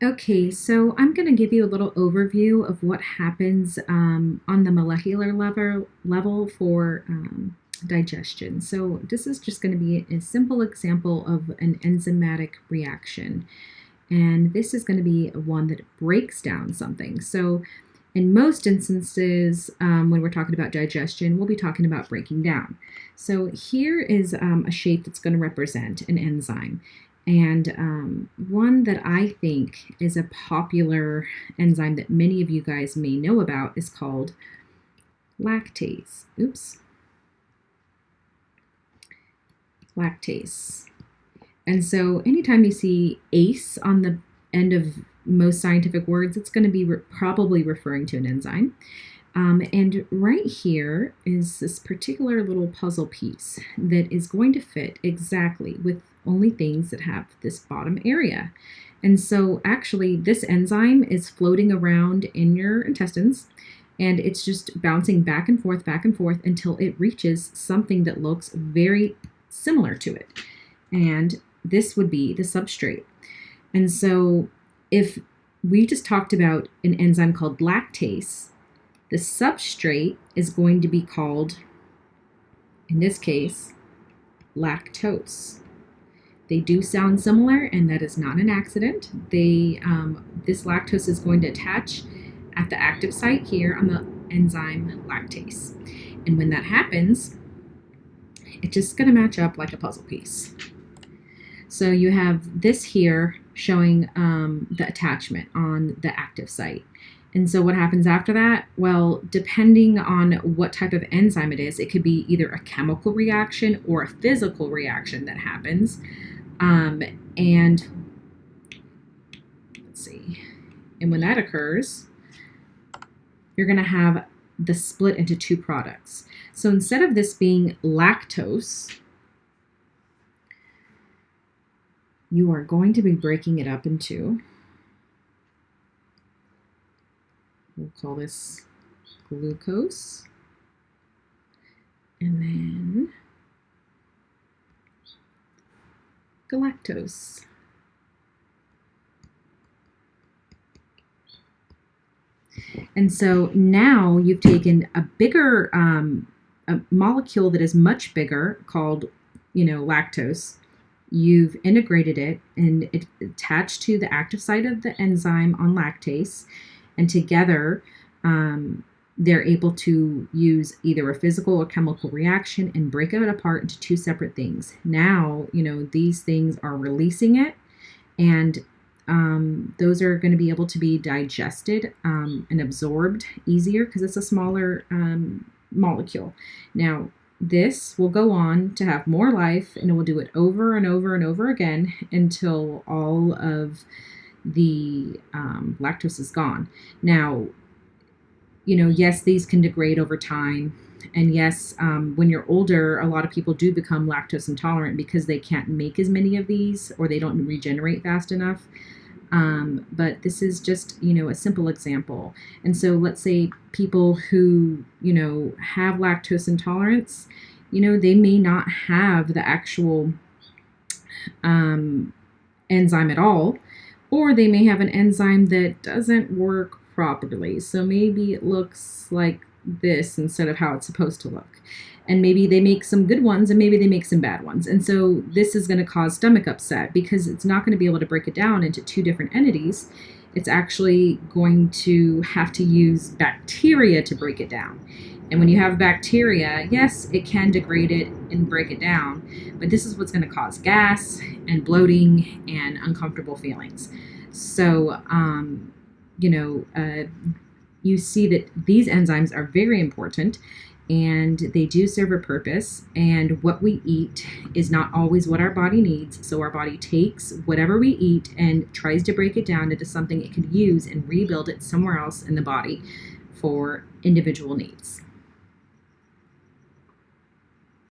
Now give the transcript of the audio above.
Okay, so I'm going to give you a little overview of what happens on the molecular level for digestion. So this is just going to be a simple example of an enzymatic reaction. And this is going to be one that breaks down something. So in most instances, when we're talking about digestion, we'll be talking about breaking down. So here is a shape that's going to represent an enzyme. And one that I think is a popular enzyme that many of you guys may know about is called lactase. Oops. Lactase. And so anytime you see ACE on the end of most scientific words, it's going to be probably referring to an enzyme. And right here is this particular little puzzle piece that is going to fit exactly with only things that have this bottom area. And so actually this enzyme is floating around in your intestines, and it's just bouncing back and forth until it reaches something that looks very similar to it. And this would be the substrate. And so if we just talked about an enzyme called lactase, the substrate is going to be called, in this case, lactose. They do sound similar, and that is not an accident. This lactose is going to attach at the active site here on the enzyme lactase. And when that happens, it's just going to match up like a puzzle piece. So you have this here showing the attachment on the active site. And so what happens after that? Well, depending on what type of enzyme it is, it could be either a chemical reaction or a physical reaction that happens. And let's see. And when that occurs, you're going to have the split into two products. So instead of this being lactose, you are going to be breaking it up into, we'll call this glucose, and then galactose. And so now you've taken a bigger a molecule that is much bigger called, lactose. You've integrated it and it attached to the active site of the enzyme on lactase, and together they're able to use either a physical or chemical reaction and break it apart into two separate things. Now, these things are releasing it, and those are going to be able to be digested and absorbed easier because it's a smaller molecule. Now, this will go on to have more life, and it will do it over and over and over again until all of the lactose is gone. Now, yes, these can degrade over time. And yes, when you're older, a lot of people do become lactose intolerant because they can't make as many of these, or they don't regenerate fast enough. But this is just, a simple example. And so let's say people who, have lactose intolerance, they may not have the actual enzyme at all, or they may have an enzyme that doesn't work properly. So maybe it looks like this instead of how it's supposed to look. And maybe they make some good ones and maybe they make some bad ones. And so this is going to cause stomach upset because it's not going to be able to break it down into two different entities. It's actually going to have to use bacteria to break it down. And when you have bacteria, yes, it can degrade it and break it down, but this is what's going to cause gas and bloating and uncomfortable feelings. So, you see that these enzymes are very important, and they do serve a purpose, and what we eat is not always what our body needs. So our body takes whatever we eat and tries to break it down into something it could use and rebuild it somewhere else in the body for individual needs.